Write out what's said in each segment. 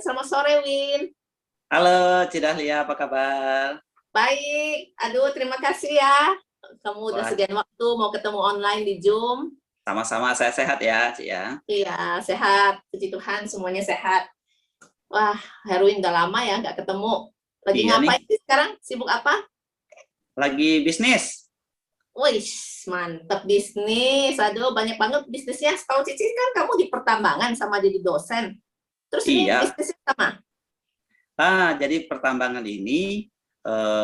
selamat sore Win. Halo Cidahlia, apa kabar? Baik, aduh terima kasih ya. Kamu udah Wah, sediain waktu mau ketemu online di Zoom. sama-sama saya sehat ya, Ci ya. Iya, sehat. Puji Tuhan semuanya sehat. Wah, Herwin udah lama ya nggak ketemu. Lagi Iya nih, ngapain sih sekarang? Sibuk apa? lagi bisnis. Wih, mantep bisnis. Aduh, banyak banget bisnisnya. Setahu Cici kan kamu di pertambangan sama jadi dosen. Terus ini Iya, bisnisnya sama? jadi pertambangan ini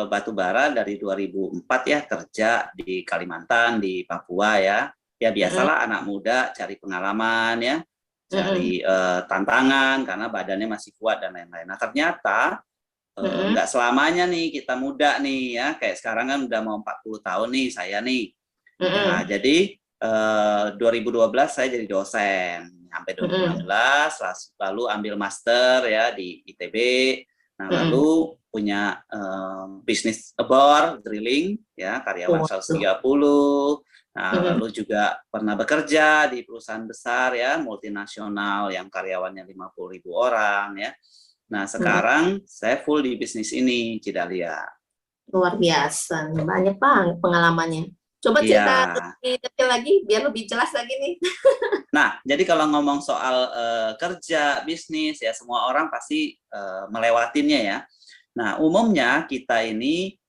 batu bara dari 2004 ya kerja di Kalimantan, di Papua ya. Ya Mm-mm, biasalah anak muda cari pengalaman ya, mm-mm, cari tantangan karena badannya masih kuat dan lain-lain. Nah ternyata mm-mm, nggak selamanya nih kita muda nih ya, kayak sekarang kan udah mau 40 tahun nih saya nih. Nah, mm-mm, jadi 2012 saya jadi dosen, sampai mm-mm, 2016, lalu ambil master ya di ITB. Nah, mm-mm. lalu punya bisnis bor drilling ya, karyawan Waduh. 130. Nah, Mm-mm, lalu juga pernah bekerja di perusahaan besar ya, multinasional yang karyawannya 50.000 orang ya. Nah, mm-mm. sekarang saya full di bisnis ini, Cidalia. Luar biasa, banyak banget pengalamannya. Coba Iya. cerita lebih detail lagi, biar lebih jelas lagi nih. Nah, jadi kalau ngomong soal kerja, bisnis, ya semua orang pasti melewatinya ya. Nah, umumnya kita ini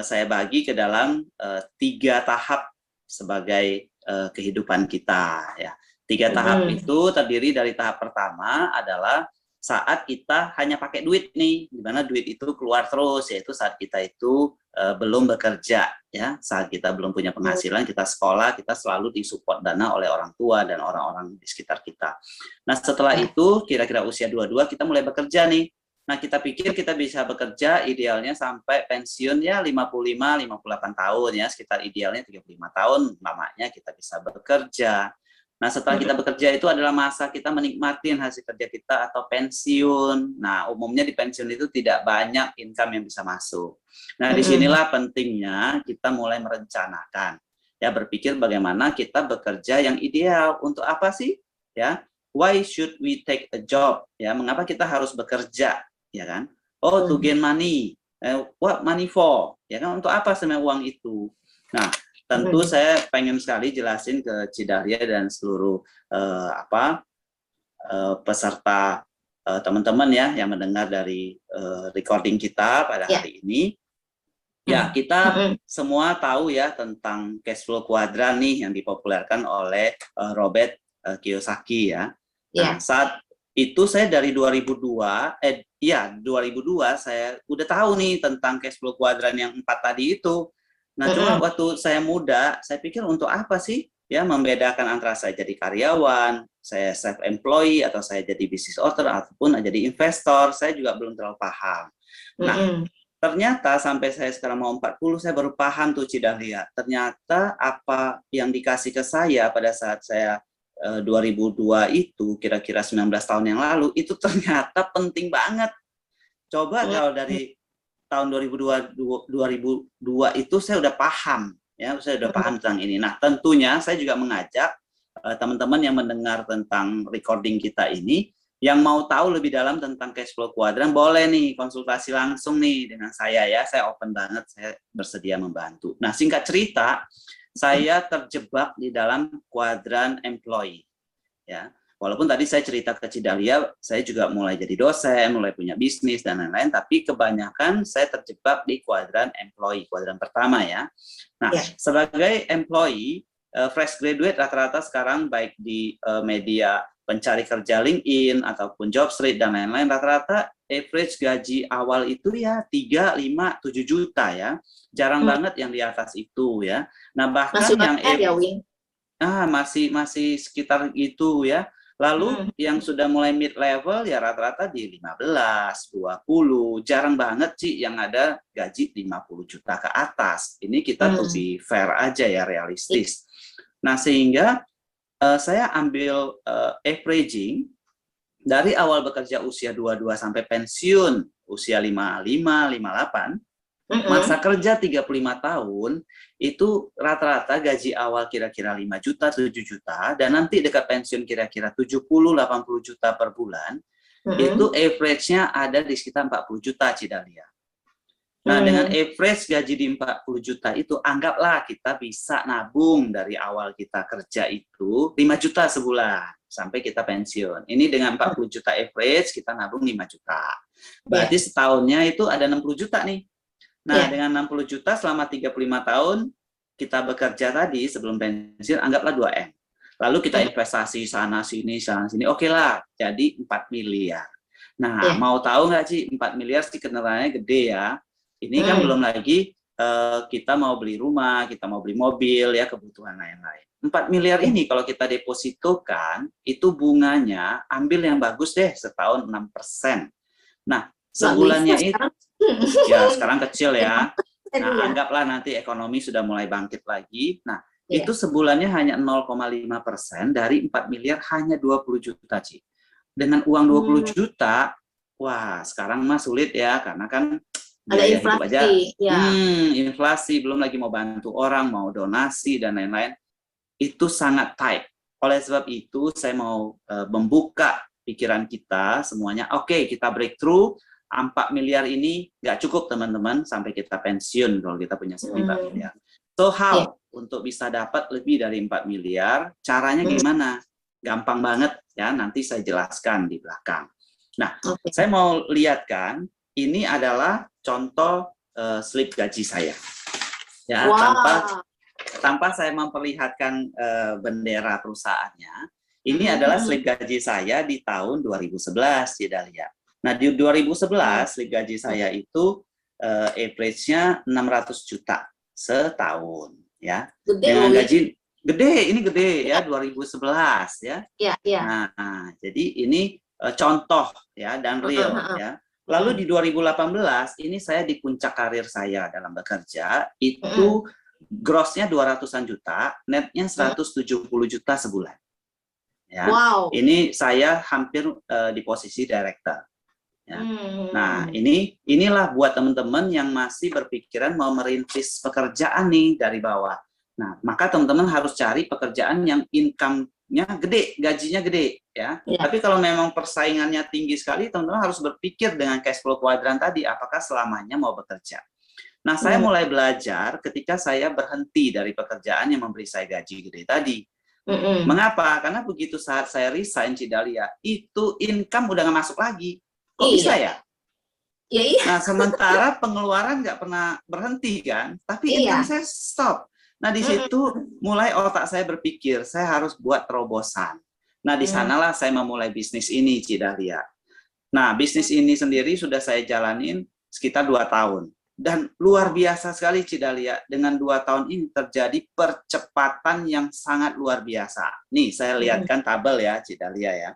saya bagi ke dalam 3 tahap sebagai kehidupan kita ya. 3 tahap Mm-mm. itu terdiri dari tahap pertama adalah saat kita hanya pakai duit nih, di mana duit itu keluar terus, yaitu saat kita itu belum bekerja ya, saat kita belum punya penghasilan, kita sekolah, kita selalu disupport dana oleh orang tua dan orang-orang di sekitar kita. Nah, setelah Ya. itu kira-kira usia 22 kita mulai bekerja nih. Nah, kita pikir kita bisa bekerja idealnya sampai pensiun ya 55-58 tahun ya, sekitar idealnya 35 tahun lamanya kita bisa bekerja. Nah, setelah kita Mm-mm. bekerja itu adalah masa kita menikmati hasil kerja kita atau pensiun. Nah, umumnya di pensiun itu tidak banyak income yang bisa masuk. Nah, Mm-mm. disinilah pentingnya kita mulai merencanakan. Ya, berpikir bagaimana kita bekerja yang ideal. Untuk apa sih? Ya, why should we take a job? Ya, mengapa kita harus bekerja? Ya kan? Oh, to gain money. What money for? Ya kan? Untuk apa sebenarnya uang itu? Nah, tentu Mm-mm. saya pengen sekali jelasin ke Cidahlia dan seluruh peserta teman-teman ya yang mendengar dari recording kita pada Ya. hari ini. Ya, Mm. kita Mm-mm. semua tahu ya tentang cash flow kuadran nih yang dipopulerkan oleh Robert Kiyosaki ya. Nah, Ya. saat itu saya dari 2002 saya udah tahu nih tentang cash flow kuadran yang 4 tadi itu. Nah, cuma Mm-mm. waktu saya muda, saya pikir untuk apa sih ya membedakan antara saya jadi karyawan, saya self employee atau saya jadi business owner ataupun jadi investor, saya juga belum terlalu paham. Nah, Mm-mm. ternyata sampai saya sekarang mau 40, saya baru paham tuh Cidahlia. Ternyata apa yang dikasih ke saya pada saat saya 2002 itu, kira-kira 19 tahun yang lalu, itu ternyata penting banget. Coba Mm. kalau dari tahun 2002 itu saya udah paham, ya saya udah Mm. paham tentang ini. Nah, tentunya saya juga mengajak teman-teman yang mendengar tentang recording kita ini, yang mau tahu lebih dalam tentang cash flow kuadran, boleh nih konsultasi langsung nih dengan saya ya. Saya open banget, saya bersedia membantu. Nah, singkat cerita, saya terjebak di dalam kuadran employee. Ya, walaupun tadi saya cerita ke Cidalia, saya juga mulai jadi dosen, mulai punya bisnis dan lain-lain, tapi kebanyakan saya terjebak di kuadran employee, kuadran pertama ya. Nah, Ya. sebagai employee, fresh graduate rata-rata sekarang baik di media pencari kerja LinkedIn ataupun Jobstreet dan lain-lain, rata-rata average gaji awal itu ya 3, 5, 7 juta ya. Jarang Mm. banget yang di atas itu ya. Nah, Masih bahkan yang UMR ya, Win? masih sekitar itu ya. Lalu Mm-mm. yang sudah mulai mid level ya rata-rata di 15, 20. Jarang banget sih yang ada gaji 50 juta ke atas. Ini kita to Mm. be fair aja ya, realistis. Nah, sehingga saya ambil averaging dari awal bekerja usia 22 sampai pensiun usia 55, 58. Masa Mm-mm. kerja 35 tahun, itu rata-rata gaji awal kira-kira 5 juta, 7 juta, dan nanti dekat pensiun kira-kira 70, 80 juta per bulan. itu average-nya ada di sekitar 40 juta, Cidalia. Nah, dengan average gaji di 40 juta itu, anggaplah kita bisa nabung dari awal kita kerja itu 5 juta sebulan sampai kita pensiun. Ini dengan 40 juta average, kita nabung 5 juta. Berarti setahunnya itu ada 60 juta nih. Nah, dengan 60 juta selama 35 tahun, kita bekerja tadi sebelum pensiun, anggaplah 2M. Lalu kita investasi sana sini, oke lah, jadi 4 miliar. Nah, mau tahu nggak sih, 4 miliar sih kedengarannya gede ya. Ini kan belum lagi kita mau beli rumah, kita mau beli mobil, ya, kebutuhan lain-lain. 4 miliar ini kalau kita depositokan, itu bunganya, ambil yang bagus deh, setahun 6%. Nah, sebulannya itu, ya sekarang kecil ya. Nah, anggaplah nanti ekonomi sudah mulai bangkit lagi. Nah, itu sebulannya hanya 0,5% dari 4 miliar, hanya 20 juta, Ci. Dengan uang 20 juta, wah, sekarang mah sulit ya, karena kan ada inflasi. Inflasi, belum lagi mau bantu orang, mau donasi, dan lain-lain. Itu sangat tight. Oleh sebab itu, saya mau membuka pikiran kita semuanya. Oke, kita breakthrough. 4 miliar ini nggak cukup, teman-teman, sampai kita pensiun kalau kita punya 4 miliar. So, how untuk bisa dapat lebih dari 4 miliar, caranya gimana? Gampang banget ya, nanti saya jelaskan di belakang. Nah, saya mau lihatkan, ini adalah contoh slip gaji saya. Ya, tanpa saya memperlihatkan bendera perusahaannya, ini adalah slip gaji saya di tahun 2011, Cidalia. Nah, di 2011, slip gaji saya itu average-nya 600 juta setahun, ya. Dengan gaji ini gede ya, 2011 ya. Nah, jadi ini contoh ya, dan real ya. Lalu di 2018 ini saya di puncak karir saya dalam bekerja, itu gross-nya 200-an juta, net-nya 170 juta sebulan. Ya. Ini saya hampir di posisi director. Ya. Nah, inilah buat teman-teman yang masih berpikiran mau merintis pekerjaan nih dari bawah. Nah, maka teman-teman harus cari pekerjaan yang income-nya gede, gajinya gede, ya. Tapi kalau memang persaingannya tinggi sekali, teman-teman harus berpikir dengan cash flow kuadran tadi, apakah selamanya mau bekerja. Nah, saya mulai belajar ketika saya berhenti dari pekerjaan yang memberi saya gaji gede tadi. Mengapa? Karena begitu saat saya resign, Cidalia, itu income udah nggak masuk lagi. Kok bisa ya? Nah, sementara pengeluaran nggak pernah berhenti kan, tapi income saya stop. Nah, di situ mulai otak saya berpikir, saya harus buat terobosan. Nah, di sanalah saya memulai bisnis ini, Cidalia. Nah, bisnis ini sendiri sudah saya jalanin sekitar 2 tahun. Dan luar biasa sekali, Cidalia. Dengan 2 tahun ini terjadi percepatan yang sangat luar biasa. Nih, saya lihatkan tabel ya, Cidalia ya.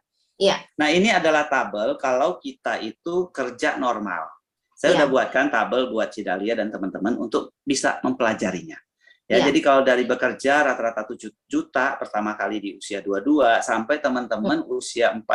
Nah, ini adalah tabel kalau kita itu kerja normal. Saya udah buatkan tabel buat Cidalia dan teman-teman untuk bisa mempelajarinya. Ya, jadi kalau dari bekerja rata-rata 7 juta pertama kali di usia 22 sampai teman-teman usia 40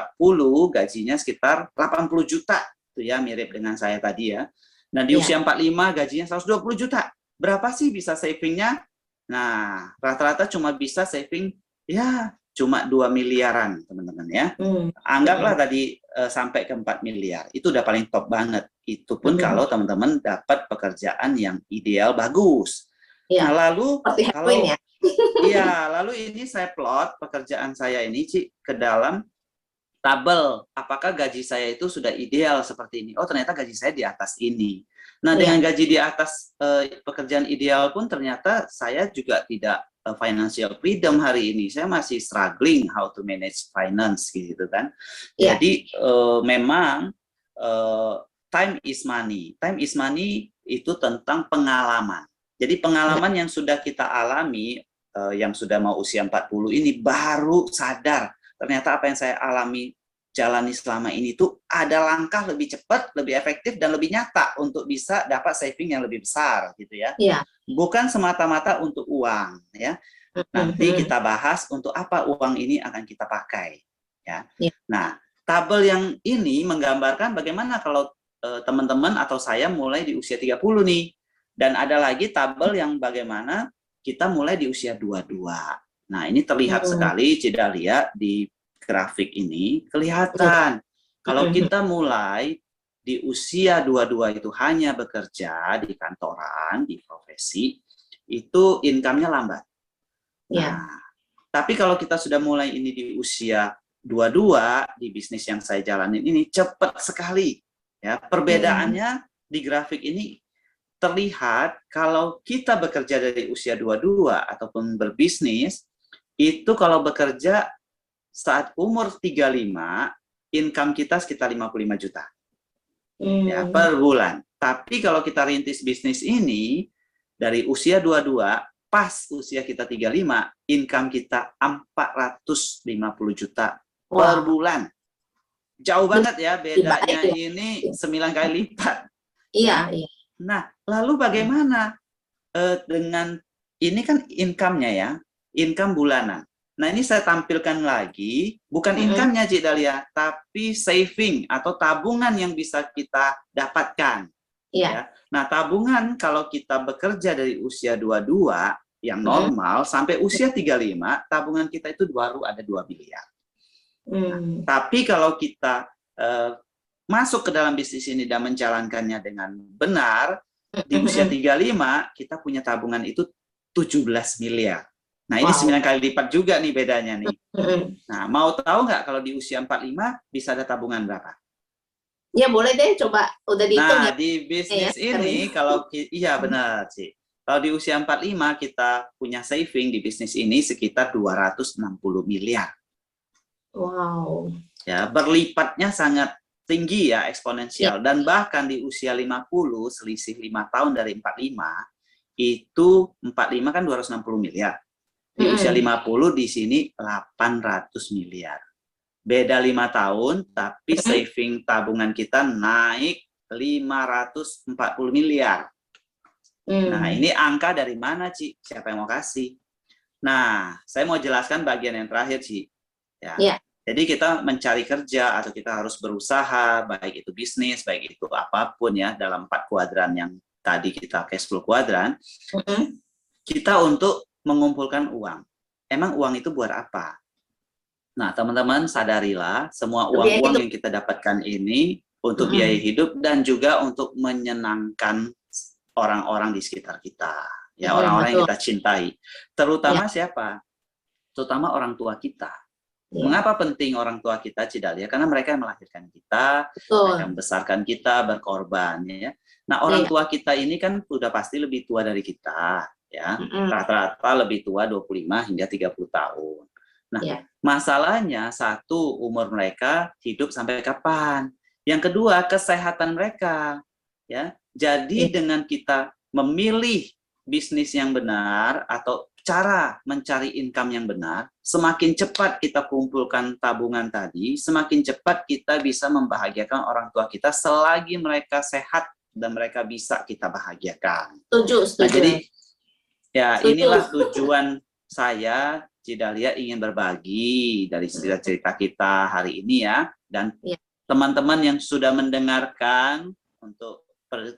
gajinya sekitar 80 juta. Itu ya, mirip dengan saya tadi ya. Nah, di usia 45 gajinya 120 juta. Berapa sih bisa savingnya? Nah, rata-rata cuma bisa saving ya cuma 2 miliaran, teman-teman ya. Anggaplah tadi sampai ke 4 miliar. Itu udah paling top banget. Itu pun kalau teman-teman dapat pekerjaan yang ideal bagus. Nah, lalu kalau lalu ini saya plot pekerjaan saya ini, Ci, ke dalam tabel. Apakah gaji saya itu sudah ideal seperti ini? Oh, ternyata gaji saya di atas ini. Nah, dengan gaji di atas pekerjaan ideal pun ternyata saya juga tidak financial freedom hari ini. Saya masih struggling how to manage finance gitu kan. Jadi memang time is money. Time is money itu tentang pengalaman. Jadi pengalaman yang sudah kita alami, yang sudah mau usia 40 ini baru sadar ternyata apa yang saya jalani selama ini tuh ada langkah lebih cepat, lebih efektif, dan lebih nyata untuk bisa dapat saving yang lebih besar gitu ya. Bukan semata-mata untuk uang ya. Nanti kita bahas untuk apa uang ini akan kita pakai ya. Nah, tabel yang ini menggambarkan bagaimana kalau teman-teman atau saya mulai di usia 30 nih. Dan ada lagi tabel yang bagaimana kita mulai di usia 22. Nah, ini terlihat sekali, Cidalia, di grafik ini kelihatan Kalau kita mulai di usia 22 itu hanya bekerja di kantoran, di profesi, itu income-nya lambat. Ya. Nah, tapi kalau kita sudah mulai ini di usia 22, di bisnis yang saya jalanin ini cepat sekali. Ya, perbedaannya di grafik ini terlihat kalau kita bekerja dari usia 22 ataupun berbisnis, itu kalau bekerja saat umur 35, income kita sekitar 55 juta ya, per bulan. Tapi kalau kita rintis bisnis ini, dari usia 22, pas usia kita 35, income kita 450 juta per bulan. Jauh banget ya, bedanya ini 9 kali lipat. Iya. Nah, lalu bagaimana dengan, ini kan income-nya ya, income bulanan. Nah, ini saya tampilkan lagi, bukan income-nya Cik Dahlia, tapi saving atau tabungan yang bisa kita dapatkan. Ya. Nah, tabungan kalau kita bekerja dari usia 22, yang normal, sampai usia 35, tabungan kita itu baru ada 2 miliar. Nah, tapi kalau kita masuk ke dalam bisnis ini dan menjalankannya dengan benar, di usia 35, kita punya tabungan itu 17 miliar. Nah, ini 9 kali lipat juga nih bedanya nih. Nah, mau tahu nggak kalau di usia 45 bisa ada tabungan berapa? Ya, boleh deh, coba. Udah dihitung ya? Nah, di bisnis ini, kalau, iya benar sih. Kalau di usia 45 kita punya saving di bisnis ini sekitar 260 miliar. Wow. Ya, berlipatnya sangat tinggi ya, eksponensial. Dan bahkan di usia 50, selisih 5 tahun dari 45, itu 45 kan 260 miliar. Di usia 50 di sini 800 miliar. Beda 5 tahun, tapi saving tabungan kita naik 540 miliar. Nah, ini angka dari mana, Ci? Siapa yang mau kasih? Nah, saya mau jelaskan bagian yang terakhir, Ci. Ya. Jadi kita mencari kerja atau kita harus berusaha, baik itu bisnis, baik itu apapun ya, dalam 4 kuadran yang tadi kita cash flow kuadran, kita untuk mengumpulkan uang. Emang uang itu buat apa? Nah, teman-teman sadarilah, semua uang-uang yang kita dapatkan ini untuk biaya hidup dan juga untuk menyenangkan orang-orang di sekitar kita. Ya, orang-orang yang kita cintai. Terutama siapa? Terutama orang tua kita. Mengapa penting orang tua kita, Cik Dahlia? Karena mereka yang melahirkan kita, mereka yang membesarkan kita, berkorban. Ya. Nah, orang tua kita ini kan sudah pasti lebih tua dari kita. Ya, rata-rata lebih tua 25 hingga 30 tahun. Nah, masalahnya satu, umur mereka hidup sampai kapan? Yang kedua, kesehatan mereka. Ya, jadi dengan kita memilih bisnis yang benar atau cara mencari income yang benar, semakin cepat kita kumpulkan tabungan tadi, semakin cepat kita bisa membahagiakan orang tua kita selagi mereka sehat dan mereka bisa kita bahagiakan. Setuju. Nah, jadi ya, inilah tujuan saya, Cik Dahlia, ingin berbagi dari cerita-cerita kita hari ini ya. Dan teman-teman yang sudah mendengarkan untuk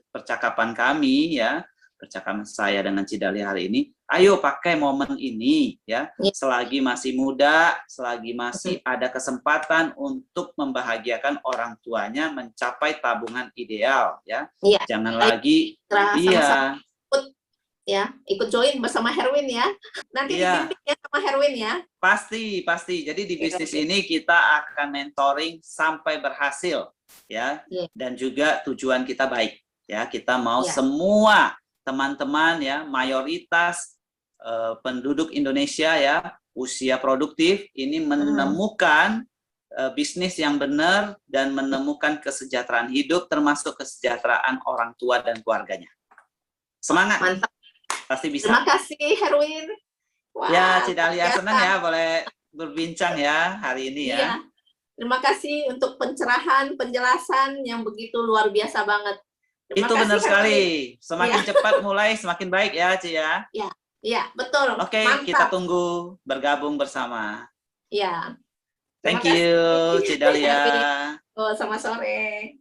percakapan kami ya, percakapan saya dengan Cik Dahlia hari ini, ayo pakai momen ini ya, selagi masih muda, selagi masih ada kesempatan untuk membahagiakan orang tuanya mencapai tabungan ideal ya. Jangan lagi ya, ikut join bersama Herwin ya. Nanti dibimbing ya sama Herwin ya. Pasti. Jadi di bisnis ini kita akan mentoring sampai berhasil ya. Dan juga tujuan kita baik ya. Kita mau semua teman-teman ya, mayoritas penduduk Indonesia ya, usia produktif ini menemukan bisnis yang benar dan menemukan kesejahteraan hidup termasuk kesejahteraan orang tua dan keluarganya. Semangat. Mantap. Pasti bisa. Terima kasih Herwin. Wow, ya, Cik Dahlia, senang ya boleh berbincang ya hari ini ya. Terima kasih untuk pencerahan, penjelasan yang begitu luar biasa banget. Itu benar sekali. Semakin cepat mulai, semakin baik ya, Ci ya. Iya, betul. Oke, kita tunggu bergabung bersama. Iya. Thank you, Cik Dahlia. Oh, sama sore.